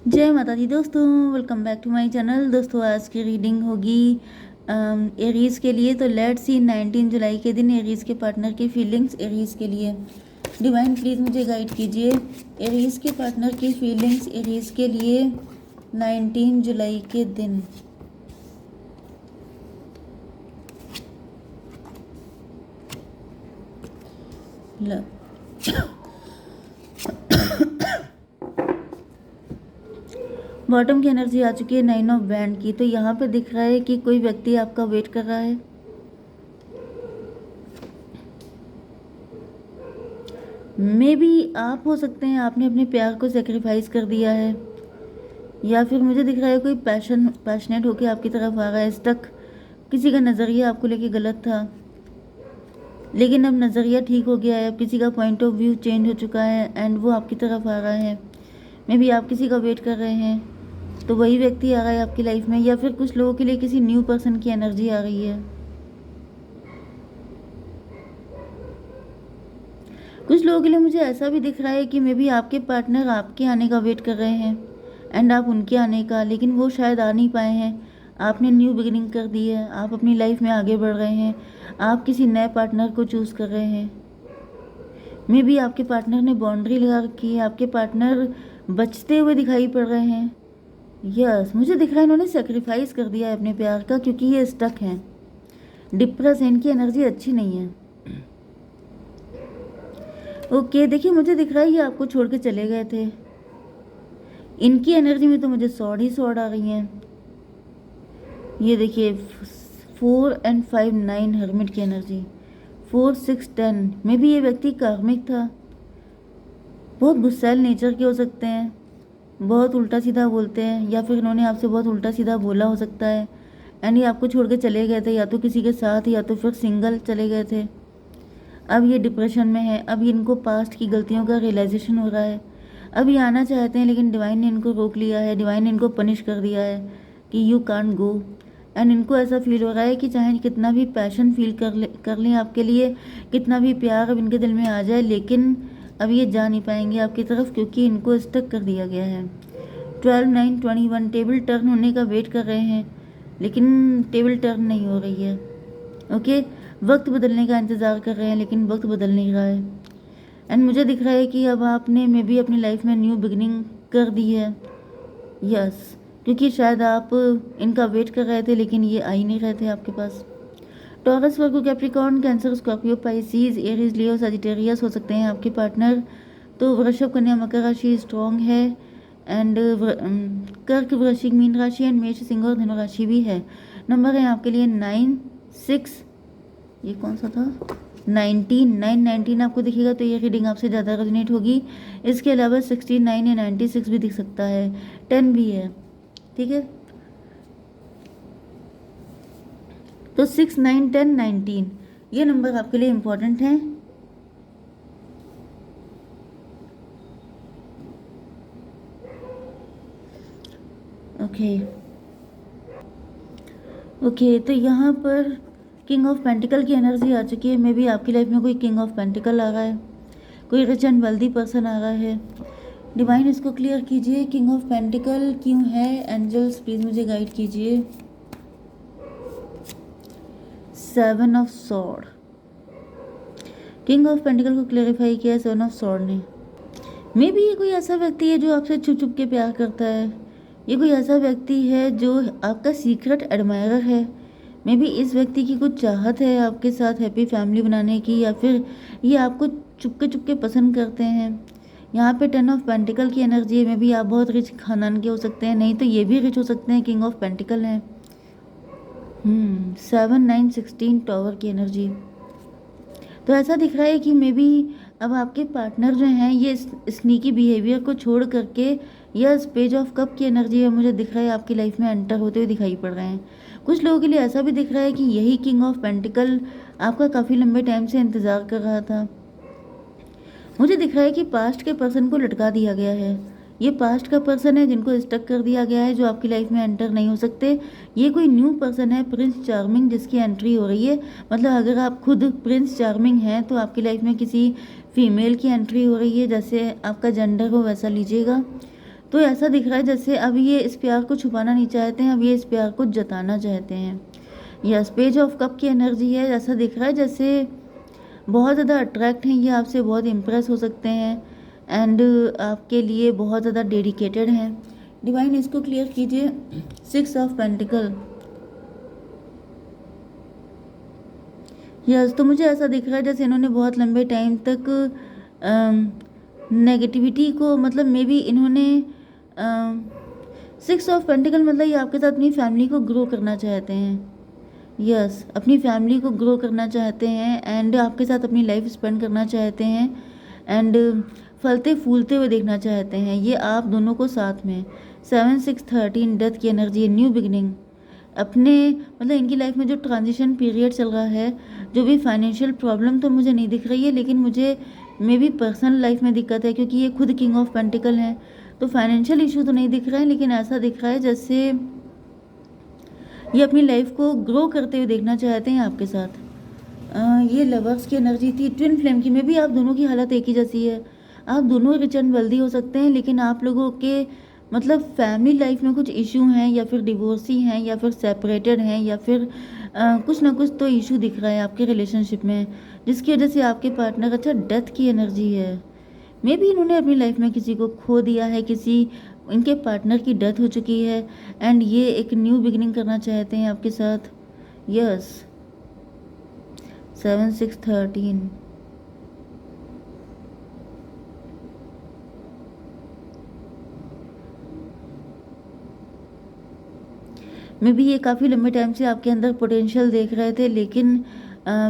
जय माता दी दोस्तों, welcome back to my channel. दोस्तों आज की रीडिंग होगी एरीज के लिए। तो लेट्स सी 19 जुलाई के दिन एरीज के पार्टनर की फीलिंग्स एरीज के लिए। डिवाइन प्लीज़ मुझे गाइड कीजिए एरीज के पार्टनर की फीलिंग्स एरीज के लिए 19 जुलाई के दिन। बॉटम की एनर्जी आ चुकी है 9 ऑफ वैंड की। तो यहाँ पे दिख रहा है कि कोई व्यक्ति आपका वेट कर रहा है। मे बी आप हो सकते हैं, आपने अपने प्यार को सेक्रीफाइस कर दिया है, या फिर मुझे दिख रहा है कोई पैशनेट होकर आपकी तरफ आ रहा है। इस तक किसी का नज़रिया आपको लेके गलत था, लेकिन अब नज़रिया ठीक हो गया है। अब किसी का पॉइंट ऑफ व्यू चेंज हो चुका है एंड वो आपकी तरफ आ रहा है। मे बी आप किसी का वेट कर रहे हैं तो वही व्यक्ति आ रहा है आपकी लाइफ में, या फिर कुछ लोगों के लिए किसी न्यू पर्सन की एनर्जी आ रही है। कुछ लोगों के लिए मुझे ऐसा भी दिख रहा है कि मे बी आपके पार्टनर आपके आने का वेट कर रहे हैं एंड आप उनके आने का, लेकिन वो शायद आ नहीं पाए हैं। आपने न्यू बिगिनिंग कर दी है, आप अपनी लाइफ में आगे बढ़ रहे हैं, आप किसी नए पार्टनर को चूज़ कर रहे हैं। मे बी आपके पार्टनर ने बाउंड्री लगा रखी है, आपके पार्टनर बचते हुए दिखाई पड़ रहे हैं। यस, मुझे दिख रहा है इन्होंने सेक्रीफाइस कर दिया है अपने प्यार का, क्योंकि ये स्टक हैं, डिप्रेस है, इनकी एनर्जी अच्छी नहीं है। ओके देखिए, मुझे दिख रहा है ये आपको छोड़ के चले गए थे। इनकी एनर्जी में तो मुझे सॉर्ड ही सॉर्ड आ रही हैं। ये देखिए 4 and 5 9 हर्मिट की एनर्जी, 4 6 10। मे बी ये व्यक्ति कार्मिक था, बहुत गुस्सैल नेचर के हो सकते हैं, बहुत उल्टा सीधा बोलते हैं, या फिर इन्होंने आपसे बहुत उल्टा सीधा बोला हो सकता है एंड ये आपको छोड़ के चले गए थे, या तो किसी के साथ या तो फिर सिंगल चले गए थे। अब ये डिप्रेशन में है, अब इनको पास्ट की गलतियों का रियलाइजेशन हो रहा है। अब ये आना चाहते हैं लेकिन डिवाइन ने इनको रोक लिया है, डिवाइन ने इनको पनिश कर दिया है कि यू कांट गो। एंड इनको ऐसा फील हो रहा है कि चाहे कितना भी पैशन फील कर लें आपके लिए, कितना भी प्यार अब इनके दिल में आ जाए, लेकिन अब ये जा नहीं पाएंगे आपकी तरफ, क्योंकि इनको स्टक कर दिया गया है। 12 9 21 टेबल टर्न होने का वेट कर रहे हैं, लेकिन टेबल टर्न नहीं हो रही है। ओके, वक्त बदलने का इंतज़ार कर रहे हैं, लेकिन वक्त बदल नहीं रहा है। एंड मुझे दिख रहा है कि अब आपने मे बी अपनी लाइफ में न्यू बिगनिंग कर दी है। यस, क्योंकि शायद आप इनका वेट कर रहे थे लेकिन ये आ ही नहीं रहे थे आपके पास। Taurus, Virgo, Capricorn, Cancer, Scorpio, Pisces, Aries, Leo, Sagittarius हो सकते हैं आपके पार्टनर। तो वृषभ, कन्या, मकर राशि स्ट्रॉन्ग है एंड कर्क, वृश्चिक, मीन राशि एंड मेष, सिंह और धनु राशि भी है। नंबर है आपके लिए 9 6, ये कौन सा था, 19 9 19 आपको दिखेगा तो ये रीडिंग आपसे ज़्यादा रेजोनेट होगी। इसके अलावा 69 या 96 भी दिख सकता है, 10 भी है, ठीक है। तो 6 9 10 19 ये नंबर आपके लिए इम्पोर्टेंट हैं। ओके ओके, तो यहाँ पर किंग ऑफ पेंटिकल की एनर्जी आ चुकी है। मे बी आपकी लाइफ में कोई किंग ऑफ पेंटिकल आ रहा है, कोई रिच एंड वेल्दी पर्सन आ रहा है। डिवाइन इसको क्लियर कीजिए, किंग ऑफ पेंटिकल क्यों है। एंजल्स प्लीज़ मुझे गाइड कीजिए। 7 of sword, king of pentacle को क्लेरिफाई किया 7 ऑफ सॉर्ड ने। मे बी ये कोई ऐसा व्यक्ति है जो आपसे छुप छुप के प्यार करता है, ये कोई ऐसा व्यक्ति है जो आपका सीक्रेट एडमायरर है। मे बी इस व्यक्ति की कुछ चाहत है आपके साथ हैप्पी फैमिली बनाने की, या फिर ये आपको चुपके चुपके पसंद करते हैं। यहाँ पे 10 ऑफ पेंटिकल की एनर्जी है। मे बी आप बहुत रिच खानदान के हो सकते हैं, नहीं तो ये भी रिच हो सकते हैं, किंग ऑफ पेंटिकल हैं। 7 9 16 टॉवर की एनर्जी। तो ऐसा दिख रहा है कि मे बी अब आपके पार्टनर जो हैं ये स्नीकी बिहेवियर को छोड़ करके, या पेज ऑफ कप की एनर्जी है, मुझे दिख रहा है आपकी लाइफ में एंटर होते हुए दिखाई पड़ रहे हैं। कुछ लोगों के लिए ऐसा भी दिख रहा है कि यही किंग ऑफ पेंटिकल आपका काफ़ी लंबे टाइम से इंतज़ार कर रहा था। मुझे दिख रहा है कि पास्ट के पर्सन को लटका दिया गया है। ये पास्ट का पर्सन है जिनको स्टक कर दिया गया है, जो आपकी लाइफ में एंटर नहीं हो सकते। ये कोई न्यू पर्सन है, प्रिंस चार्मिंग, जिसकी एंट्री हो रही है। मतलब अगर आप खुद प्रिंस चार्मिंग हैं तो आपकी लाइफ में किसी फीमेल की एंट्री हो रही है, जैसे आपका जेंडर हो वैसा लीजिएगा। तो ऐसा दिख रहा है जैसे अब ये इस प्यार को छुपाना नहीं चाहते हैं, अब ये इस प्यार को जताना चाहते हैं। यस, पेज ऑफ कप की एनर्जी है। ऐसा दिख रहा है जैसे बहुत ज़्यादा अट्रैक्ट हैं ये आपसे, बहुत इम्प्रेस हो सकते हैं एंड आपके लिए बहुत ज़्यादा डेडिकेटेड हैं। डिवाइन इसको क्लियर कीजिए। 6 ऑफ पेंटिकल। यस, तो मुझे ऐसा दिख रहा है जैसे इन्होंने बहुत लंबे टाइम तक नेगेटिविटी को, मतलब मे बी इन्होंने 6 ऑफ पेंटिकल मतलब ये आपके साथ अपनी फैमिली को ग्रो करना चाहते हैं। यस, अपनी फैमिली को ग्रो करना चाहते हैं एंड आपके साथ अपनी लाइफ स्पेंड करना चाहते हैं एंड फलते फूलते हुए देखना चाहते हैं ये आप दोनों को साथ में। 7 6 13 डेथ की एनर्जी है, न्यू बिगिनिंग। अपने मतलब इनकी लाइफ में जो ट्रांजिशन पीरियड चल रहा है, जो भी फाइनेंशियल प्रॉब्लम तो मुझे नहीं दिख रही है, लेकिन मुझे मे भी पर्सनल लाइफ में दिक्कत है क्योंकि ये खुद किंग ऑफ पेंटिकल हैं। तो फाइनेंशियल इशू तो नहीं दिख रहा है, लेकिन ऐसा दिख रहा है जैसे ये अपनी लाइफ को ग्रो करते हुए देखना चाहते हैं आपके साथ। ये लवर्स की एनर्जी थी, ट्विन फ्लेम की। में भी आप दोनों की हालत एक ही जैसी है, आप दोनों रिच एंड वेल्दी हो सकते हैं, लेकिन आप लोगों के मतलब फैमिली लाइफ में कुछ इशू हैं या फिर डिवोर्सी हैं या फिर सेपरेटेड हैं या फिर कुछ ना कुछ तो इशू दिख रहा है आपके रिलेशनशिप में, जिसकी वजह से आपके पार्टनर, अच्छा डेथ की एनर्जी है। मे बी इन्होंने अपनी लाइफ में किसी को खो दिया है, किसी इनके पार्टनर की डेथ हो चुकी है एंड ये एक न्यू बिगिनिंग करना चाहते हैं आपके साथ। यस, 7 6 13। मे बी ये काफ़ी लंबे टाइम से आपके अंदर पोटेंशियल देख रहे थे, लेकिन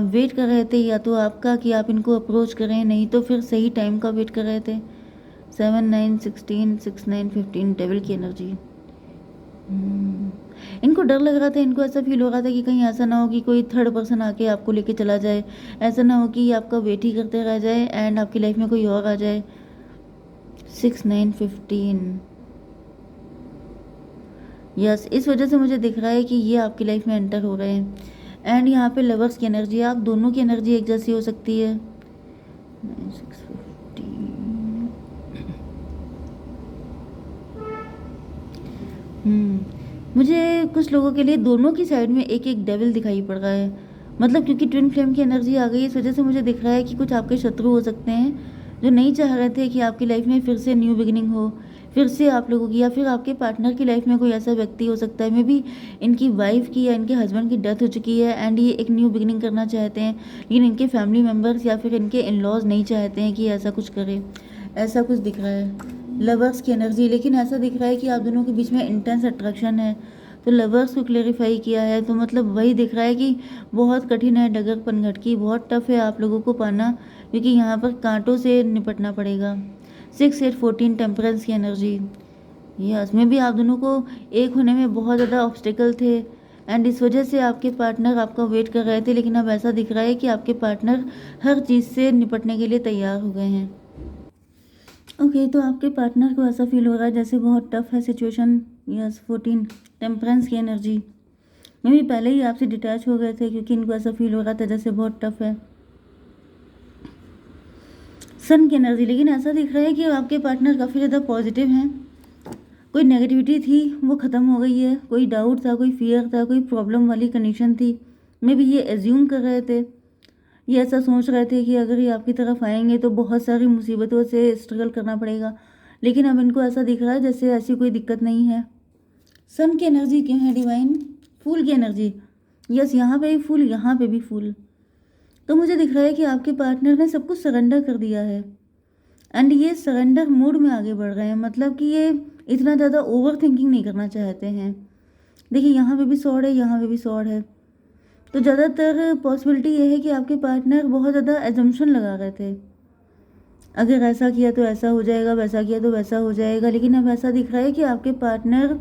वेट कर रहे थे या तो आपका कि आप इनको अप्रोच करें, नहीं तो फिर सही टाइम का वेट कर रहे थे। 7 9 16 6 9 15 डेविल की एनर्जी। इनको डर लग रहा था, इनको ऐसा फील हो रहा था कि कहीं ऐसा ना हो कि कोई थर्ड पर्सन आके आपको लेके चला जाए, ऐसा ना हो कि आपका वेट ही करते रह जाए एंड आपकी लाइफ में कोई और आ जाए। 6 9 15। यस, इस वजह से मुझे दिख रहा है कि ये आपकी लाइफ में एंटर हो रहे हैं एंड यहाँ पे लवर्स की एनर्जी, आप दोनों की एनर्जी एक जैसी हो सकती है। 9 6 15। मुझे कुछ लोगों के लिए दोनों की साइड में एक एक डेविल दिखाई पड़ रहा है, मतलब क्योंकि ट्विन फ्लेम की एनर्जी आ गई, इस वजह से मुझे दिख रहा है कि कुछ आपके शत्रु हो सकते हैं जो नहीं चाह रहे थे कि आपकी लाइफ में फिर से न्यू बिगिनिंग हो, फिर से आप लोगों की या फिर आपके पार्टनर की लाइफ में कोई ऐसा व्यक्ति हो सकता है, मे बी इनकी वाइफ की या इनके हस्बैंड की डेथ हो चुकी है एंड ये एक न्यू बिगिनिंग करना चाहते हैं, लेकिन इनके फैमिली मेम्बर्स या फिर इनके इन लॉज नहीं चाहते हैं कि ऐसा कुछ करे। ऐसा कुछ दिख रहा है लवर्स की एनर्जी, लेकिन ऐसा दिख रहा है कि आप दोनों के बीच में इंटेंस अट्रैक्शन है। तो लवर्स को क्लेरिफाई किया है तो मतलब वही दिख रहा है कि बहुत कठिन है डगर पनघट की, बहुत टफ है आप लोगों को पाना, क्योंकि यहाँ पर कांटों से निपटना पड़ेगा। 6 8 14 टेम्परेंस की एनर्जी। यस, में भी आप दोनों को एक होने में बहुत ज़्यादा ऑब्स्टिकल थे एंड इस वजह से आपके पार्टनर आपका वेट कर रहे थे, लेकिन अब ऐसा दिख रहा है कि आपके पार्टनर हर चीज़ से निपटने के लिए तैयार हो गए हैं। ओके, तो आपके पार्टनर को ऐसा फील हो रहा है जैसे बहुत टफ है सिचुएशन। यस, 14 टेम्परेंस की एनर्जी। मे भी पहले ही आपसे डिटैच हो गए थे क्योंकि इनको ऐसा फील हो रहा था जैसे बहुत टफ है। सन की एनर्जी, लेकिन ऐसा दिख रहा है कि आपके पार्टनर काफ़ी ज़्यादा पॉजिटिव हैं, कोई नेगेटिविटी थी वो ख़त्म हो गई है, कोई डाउट था, कोई फियर था, कोई प्रॉब्लम वाली कंडीशन थी, मे भी ये एज्यूम कर रहे थे, ये ऐसा सोच रहे थे कि अगर ये आपकी तरफ आएंगे तो बहुत सारी मुसीबतों से स्ट्रगल करना पड़ेगा, लेकिन अब इनको ऐसा दिख रहा है जैसे ऐसी कोई दिक्कत नहीं है। सन की एनर्जी क्यों है डिवाइन? फूल की एनर्जी। यस, यहाँ पे भी फूल, यहाँ पे भी फूल। तो मुझे दिख रहा है कि आपके पार्टनर ने सब कुछ सरेंडर कर दिया है एंड ये सरेंडर मोड में आगे बढ़ रहे हैं, मतलब कि ये इतना ज़्यादा ओवर थिंकिंग नहीं करना चाहते हैं। देखिए यहाँ पे भी सॉर्ड है, यहाँ पे भी सॉर्ड है, तो ज़्यादातर पॉसिबिलिटी ये है कि आपके पार्टनर बहुत ज़्यादा एजम्पशन लगा रहे थे, अगर ऐसा किया तो ऐसा हो जाएगा, वैसा किया तो वैसा हो जाएगा, लेकिन अब ऐसा दिख रहा है कि आपके पार्टनर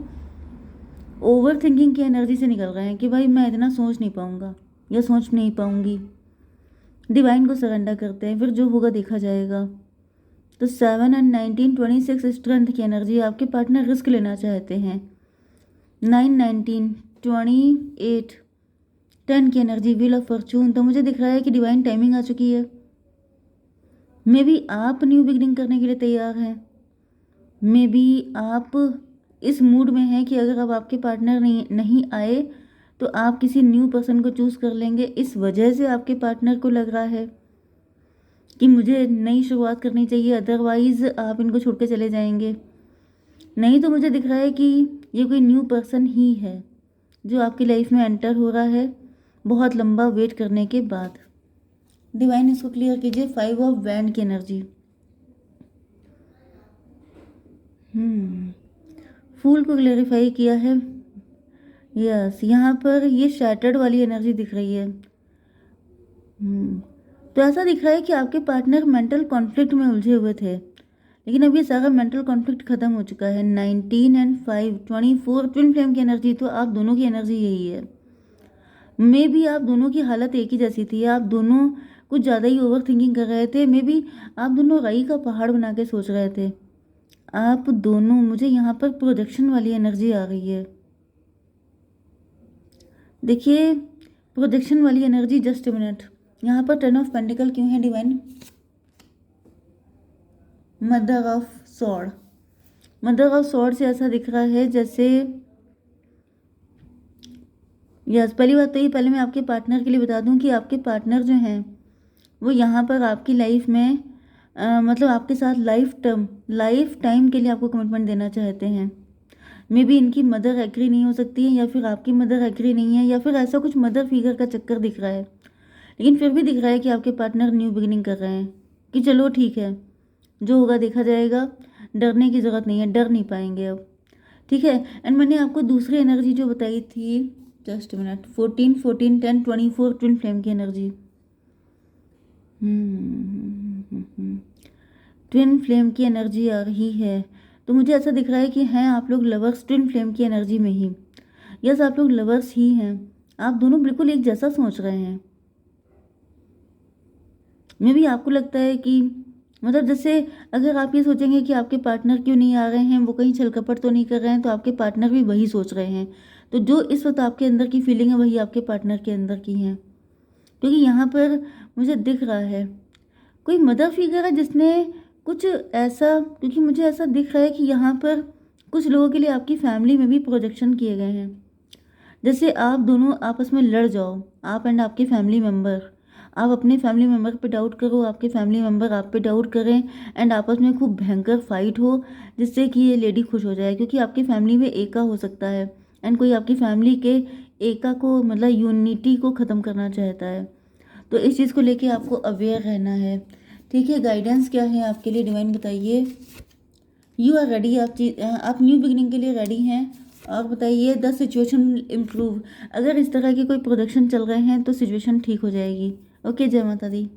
ओवर थिंकिंग की एनर्जी से निकल रहे हैं कि भाई मैं इतना सोच नहीं पाऊँगा या सोच नहीं पाऊँगी। डिवाइन को सरेंडर करते हैं, फिर जो होगा देखा जाएगा। तो 7 एंड 19 26 स्ट्रेंथ की एनर्जी, आपके पार्टनर रिस्क लेना चाहते हैं। 9 19 28 10 की एनर्जी, व्हील ऑफ फॉर्चून। तो मुझे दिख रहा है कि डिवाइन टाइमिंग आ चुकी है, मे बी आप न्यू बिगिनिंग करने के लिए तैयार हैं। मे बी आप इस मूड में हैं कि अगर अब आपके पार्टनर नहीं आए तो आप किसी न्यू पर्सन को चूज़ कर लेंगे। इस वजह से आपके पार्टनर को लग रहा है कि मुझे नई शुरुआत करनी चाहिए, अदरवाइज़ आप इनको छोड़ के चले जाएंगे। नहीं तो मुझे दिख रहा है कि ये कोई न्यू पर्सन ही है जो आपकी लाइफ में एंटर हो रहा है बहुत लंबा वेट करने के बाद। डिवाइन इसको क्लियर कीजिए। 5 ऑफ वैंड की एनर्जी। फूल को क्लेरिफाई किया है। यस, यहाँ पर ये शैटर्ड वाली एनर्जी दिख रही है। तो ऐसा दिख रहा है कि आपके पार्टनर मेंटल कॉन्फ्लिक्ट में उलझे हुए थे, लेकिन अब ये सारा मेंटल कॉन्फ्लिक्ट खत्म हो चुका है। 19 एंड 5 24 ट्विन फ्लेम की एनर्जी। तो आप दोनों की एनर्जी यही है। मे बी आप दोनों की हालत एक ही जैसी थी। आप दोनों कुछ ज़्यादा ही ओवर थिंकिंग कर रहे थे। मे बी आप दोनों राई का पहाड़ बना के सोच रहे थे। आप दोनों, मुझे यहाँ पर प्रोजेक्शन वाली एनर्जी आ रही है। देखिए, प्रोजेक्शन वाली एनर्जी। जस्ट अ मिनट, यहाँ पर 10 ऑफ पेंटिकल क्यों है divine? Mother of sword. Mother of sword से ऐसा दिख रहा है जैसे, यस, पहली बात तो ये, पहले मैं आपके पार्टनर के लिए बता दूं कि आपके पार्टनर जो हैं वो यहाँ पर आपकी लाइफ में मतलब आपके साथ लाइफ टाइम के लिए आपको कमिटमेंट देना चाहते हैं। मे बी इनकी मदर एग्री नहीं हो सकती है, या फिर आपकी मदर एग्री नहीं है, या फिर ऐसा कुछ मदर फिगर का चक्कर दिख रहा है। लेकिन फिर भी दिख रहा है कि आपके पार्टनर न्यू बिगिनिंग कर रहे हैं कि चलो ठीक है, जो होगा देखा जाएगा, डरने की ज़रूरत नहीं है, डर नहीं पाएंगे अब। ठीक है। एंड मैंने आपको दूसरी एनर्जी जो बताई थी, जस्ट मिनट, 14 14 10 24 ट्विन फ्लेम की एनर्जी। ट्विन फ्लेम की एनर्जी आ रही है। तो मुझे ऐसा दिख रहा है कि हैं आप लोग लवर्स ट्विन फ्लेम की एनर्जी में ही। यस, आप लोग लवर्स ही हैं। आप दोनों बिल्कुल एक जैसा सोच रहे हैं। मे बी आपको लगता है कि मतलब जैसे अगर आप ये सोचेंगे कि आपके पार्टनर क्यों नहीं आ रहे हैं, वो कहीं छल कपट तो नहीं कर रहे हैं, तो आपके पार्टनर भी वही सोच रहे हैं। तो जो इस वक्त आपके अंदर की फीलिंग है वही आपके पार्टनर के अंदर की है। क्योंकि यहाँ पर मुझे दिख रहा है कोई मदर फिगर है जिसने कुछ ऐसा, क्योंकि मुझे ऐसा दिख रहा है कि यहाँ पर कुछ लोगों के लिए आपकी फैमिली में भी प्रोजेक्शन किए गए हैं। जैसे आप दोनों आपस में लड़ जाओ, आप एंड आपके फैमिली मेम्बर, आप अपने फैमिली मेम्बर पे डाउट करो, आपके फैमिली मेम्बर आप पे डाउट करें, एंड आपस में खूब भयंकर फाइट हो, जिससे कि ये लेडी खुश हो जाए। क्योंकि आपकी फैमिली में एका हो सकता है, एंड कोई आपकी फैमिली के एका को, मतलब यूनिटी को ख़त्म करना चाहता है। तो इस चीज़ को लेके आपको अवेयर रहना है। ठीक है, गाइडेंस क्या है आपके लिए डिवाइन बताइए। यू आर रेडी, आप न्यू बिगिनिंग के लिए रेडी हैं। और बताइए, द सिचुएशन इम्प्रूव। अगर इस तरह के कोई प्रोडक्शन चल रहे हैं तो सिचुएशन ठीक हो जाएगी। ओके, जय माता दी।